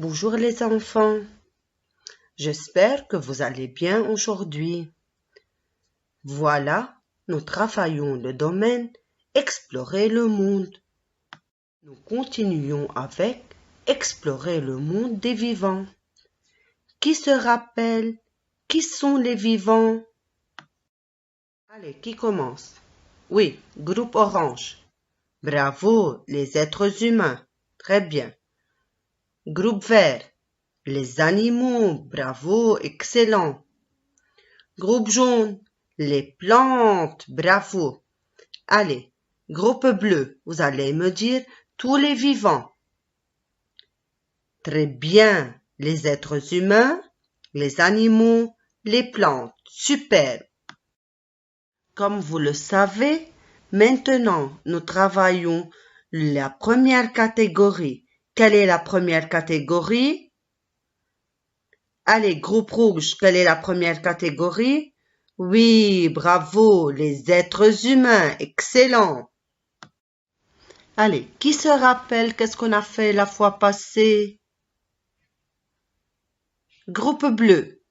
Bonjour les enfants, j'espère que vous allez bien aujourd'hui. Voilà, nous travaillons le domaine Explorer le monde. Nous continuons avec Explorer le monde des vivants. Qui se rappelle qui sont les vivants? Allez, qui commence? Oui, groupe orange. Bravo, les êtres humains. Très bien. Groupe vert. Les animaux. Bravo, excellent. Groupe jaune. Les plantes. Bravo. Allez, groupe bleu. Vous allez me dire tous les vivants. Très bien. Les êtres humains, les animaux, les plantes. Super. Comme vous le savez, maintenant, nous travaillons la première catégorie. Quelle est la première catégorie? Allez, groupe rouge, quelle est la première catégorie? Oui, bravo, les êtres humains, excellent. Allez, qui se rappelle qu'est-ce qu'on a fait la fois passée? Groupe bleu.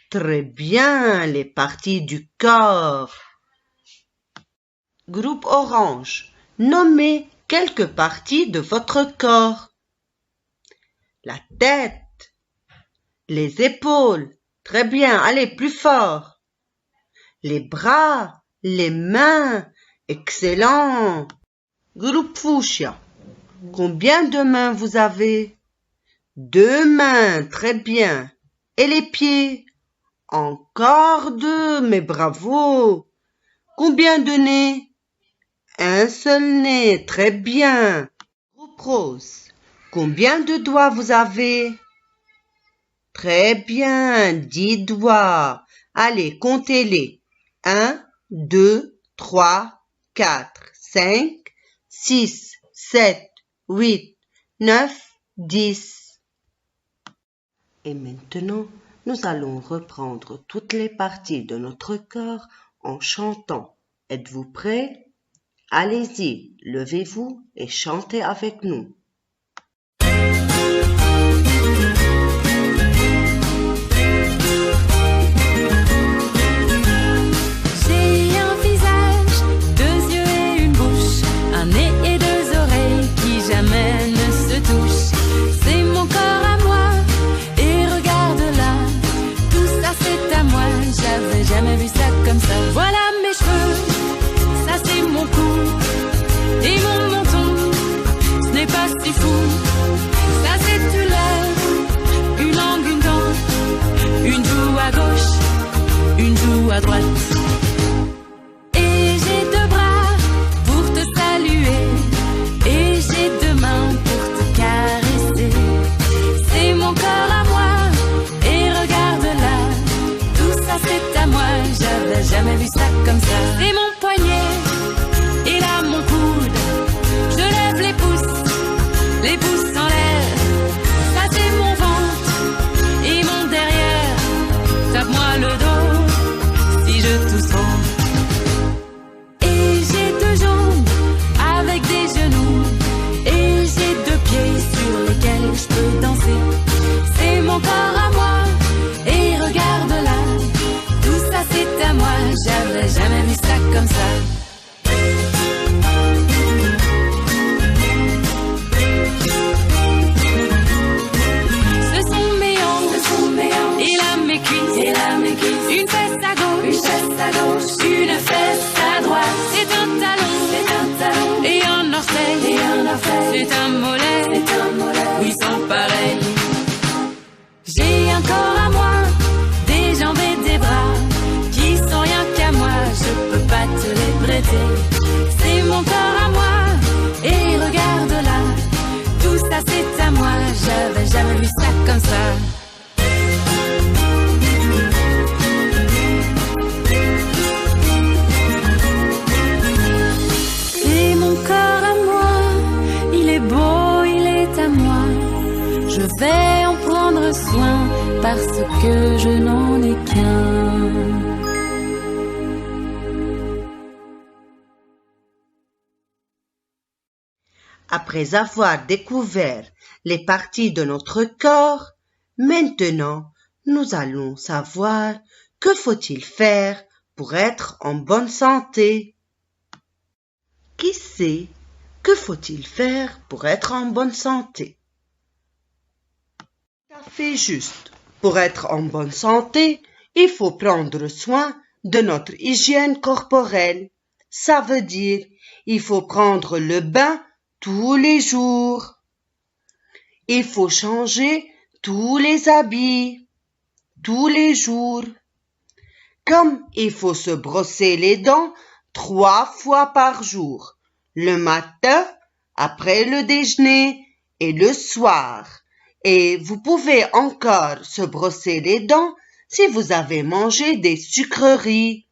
Très bien, les parties du corps. Groupe orange. Nommez quelques parties de votre corps. La tête, les épaules. Très bien, allez, plus fort. Les bras, les mains. Excellent. Groupe fuchsia. Combien de mains vous avez? 2 mains, très bien. Et les pieds? Encore 2, mais bravo. Combien de nez? Un seul nez, très bien. Groupe rose. Combien de doigts vous avez? Très bien, 10 doigts. Allez, comptez-les. 1, 2, 3, 4, 5, 6, 7, 8, 9, 10. Et maintenant, nous allons reprendre toutes les parties de notre corps en chantant. Êtes-vous prêts? Allez-y, levez-vous et chantez avec nous. J'ai un visage, 2 yeux et une bouche, un nez et 2 oreilles qui jamais ne se touchent. C'est mon corps à moi, et regarde là, tout ça c'est à moi, j'avais jamais vu ça comme ça. Voilà mes cheveux, ça c'est mon cou, et mon menton, ce n'est pas si fou. Ça c'est une lèvre, une langue, une dent, une joue à gauche, une joue à droite. Et j'ai 2 bras pour te saluer, et j'ai 2 mains pour te caresser. C'est mon corps à moi, et regarde là, tout ça c'est à moi, j'avais jamais vu ça comme ça. C'est mon poignet, et là mon coude, je lève les pouces en l'air. Ça c'est mon ventre, et mon derrière, tape-moi le dos, si je tousse trop. Et j'ai 2 jambes, avec des genoux, et j'ai 2 pieds sur lesquels je peux danser. C'est mon corps à moi, et regarde là, tout ça c'est à moi, j'avais jamais vu ça comme ça. Ce sont mes hanches, et là mes cuisses, une fesse à gauche, une fesse à droite. C'est un talon, et un orteil, c'est un mollet, oui sans pareil. J'ai un corps à moi, des jambes et des bras, qui sont rien qu'à moi, je peux pas te les prêter. C'est mon corps à moi, et regarde là, tout ça c'est à moi, j'avais jamais vu ça comme ça. C'est mon corps à moi, il est beau, il est à moi, je vais en prendre soin, parce que je n'en ai qu'un. Après avoir découvert les parties de notre corps, maintenant, nous allons savoir que faut-il faire pour être en bonne santé. Qui sait que faut-il faire pour être en bonne santé? Tout à fait juste. Pour être en bonne santé, il faut prendre soin de notre hygiène corporelle. Ça veut dire, il faut prendre le bain tous les jours. Il faut changer tous les habits, tous les jours. Comme il faut se brosser les dents 3 fois par jour, le matin, après le déjeuner et le soir. Et vous pouvez encore se brosser les dents si vous avez mangé des sucreries.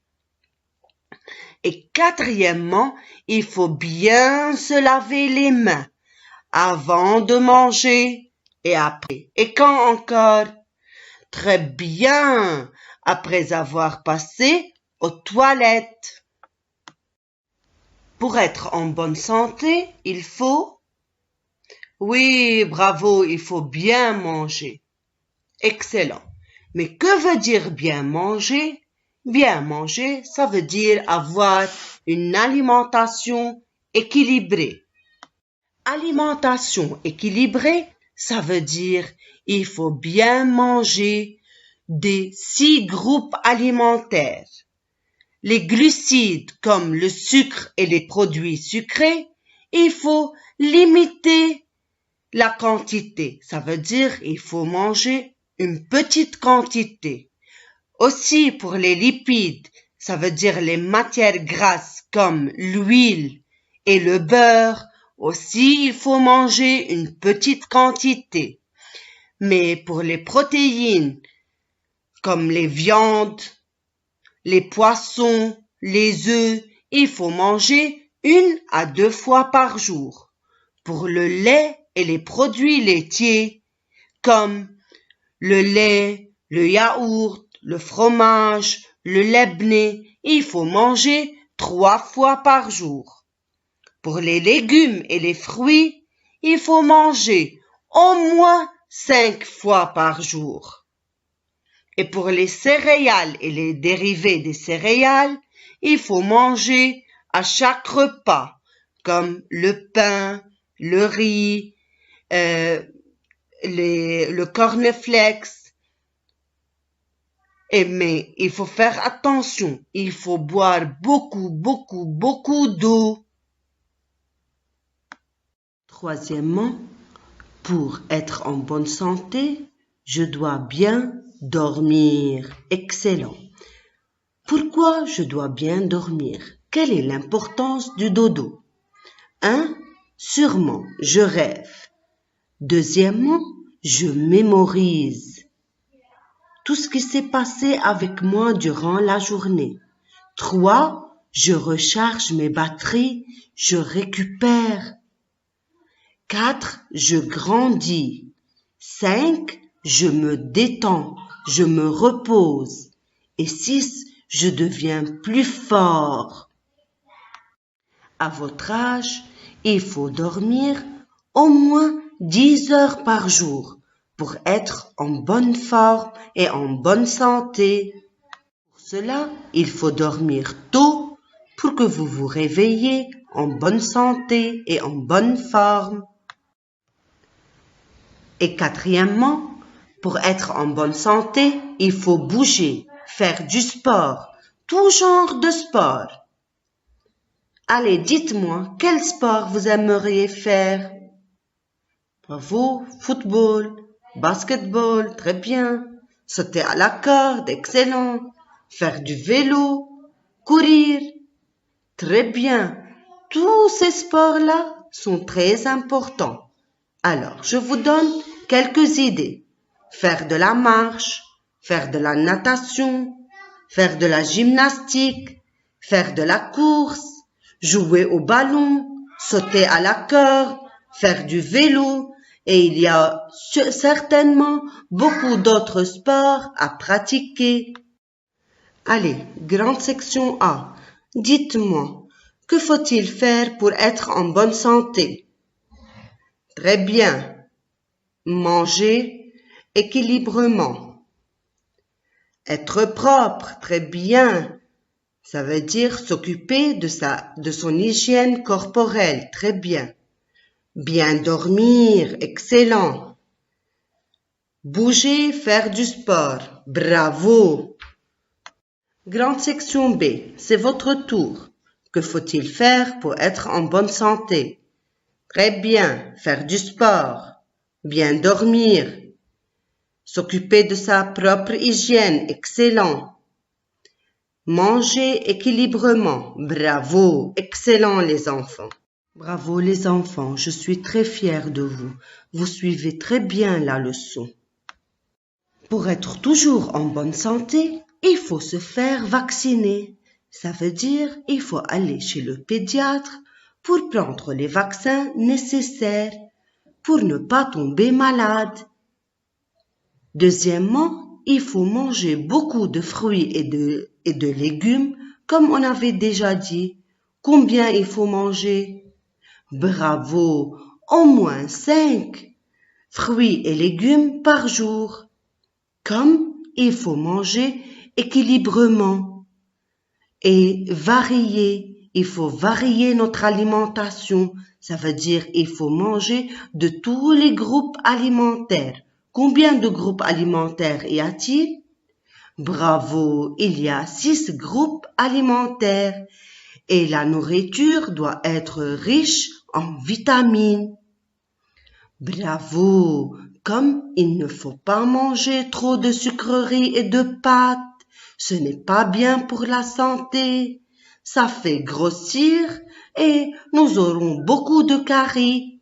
Et quatrièmement, il faut bien se laver les mains avant de manger et après. Et quand encore? Très bien, après avoir passé aux toilettes. Pour être en bonne santé, il faut... Oui, bravo, il faut bien manger. Excellent. Mais que veut dire bien manger? Bien manger, ça veut dire avoir une alimentation équilibrée. Alimentation équilibrée, ça veut dire il faut bien manger des 6 groupes alimentaires. Les glucides comme le sucre et les produits sucrés, il faut limiter la quantité. Ça veut dire il faut manger une petite quantité. Aussi pour les lipides, ça veut dire les matières grasses comme l'huile et le beurre. Aussi, il faut manger une petite quantité. Mais pour les protéines, comme les viandes, les poissons, les œufs, il faut manger 1 à 2 fois par jour. Pour le lait et les produits laitiers, comme le lait, le yaourt, le fromage, le labné, il faut manger 3 fois par jour. Pour les légumes et les fruits, il faut manger au moins 5 fois par jour. Et pour les céréales et les dérivés des céréales, il faut manger à chaque repas, comme le pain, le riz, le cornflakes. Mais il faut faire attention, il faut boire beaucoup d'eau. Troisièmement, pour être en bonne santé, je dois bien dormir. Excellent. Pourquoi je dois bien dormir? Quelle est l'importance du dodo? 1. Sûrement, je rêve. Deuxièmement, je mémorise tout ce qui s'est passé avec moi durant la journée. 3. Je recharge mes batteries, je récupère. 4. Je grandis. 5. Je me détends, je me repose. Et 6. Je deviens plus fort. À votre âge, il faut dormir au moins 10 heures par jour pour être en bonne forme et en bonne santé. Pour cela, il faut dormir tôt pour que vous vous réveillez en bonne santé et en bonne forme. Et quatrièmement, pour être en bonne santé, il faut bouger, faire du sport, tout genre de sport. Allez, dites-moi, quel sport vous aimeriez faire? Bravo, football, basketball, très bien. Sauter à la corde, excellent. Faire du vélo, courir, très bien. Tous ces sports-là sont très importants. Alors, je vous donne quelques idées. Faire de la marche, faire de la natation, faire de la gymnastique, faire de la course, jouer au ballon, sauter à la corde, faire du vélo, et il y a certainement beaucoup d'autres sports à pratiquer. Allez, grande section A. Dites-moi, que faut-il faire pour être en bonne santé? très bien. Manger équilibrement. Être propre, très bien. Ça veut dire s'occuper de son hygiène corporelle, très bien. Bien dormir, excellent. Bouger, faire du sport, bravo. Grande section B, c'est votre tour. Que faut-il faire pour être en bonne santé? Très bien, faire du sport, bien dormir, s'occuper de sa propre hygiène, excellent. Manger équilibrement, bravo, excellent les enfants. Bravo les enfants, je suis très fière de vous. Vous suivez très bien la leçon. Pour être toujours en bonne santé, il faut se faire vacciner. Ça veut dire il faut aller chez le pédiatre pour prendre les vaccins nécessaires pour ne pas tomber malade. Deuxièmement, il faut manger beaucoup de fruits et de légumes, comme on avait déjà dit. Combien il faut manger? Bravo, au moins 5 fruits et légumes par jour. Comme il faut manger équilibrement et varier. Il faut varier notre alimentation. Ça veut dire il faut manger de tous les groupes alimentaires. Combien de groupes alimentaires y a-t-il? Bravo, il y a 6 groupes alimentaires et la nourriture doit être riche en vitamines. Bravo, comme il ne faut pas manger trop de sucreries et de pâtes, ce n'est pas bien pour la santé. Ça fait grossir et nous aurons beaucoup de caries.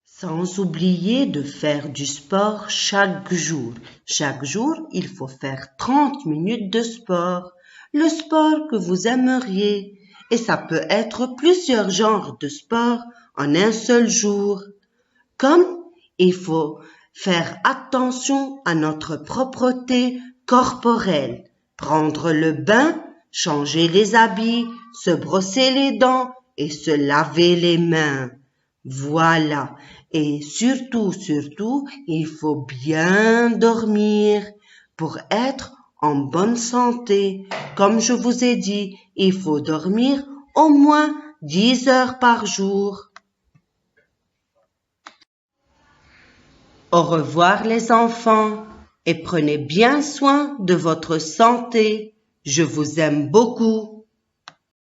Sans oublier de faire du sport chaque jour. Chaque jour, il faut faire 30 minutes de sport. Le sport que vous aimeriez. Et ça peut être plusieurs genres de sport en un seul jour. Comme il faut faire attention à notre propreté corporelle. Prendre le bain, changer les habits, se brosser les dents et se laver les mains. Voilà. Et surtout, il faut bien dormir pour être en bonne santé. Comme je vous ai dit, il faut dormir au moins 10 heures par jour. Au revoir les enfants et prenez bien soin de votre santé. Je vous aime beaucoup.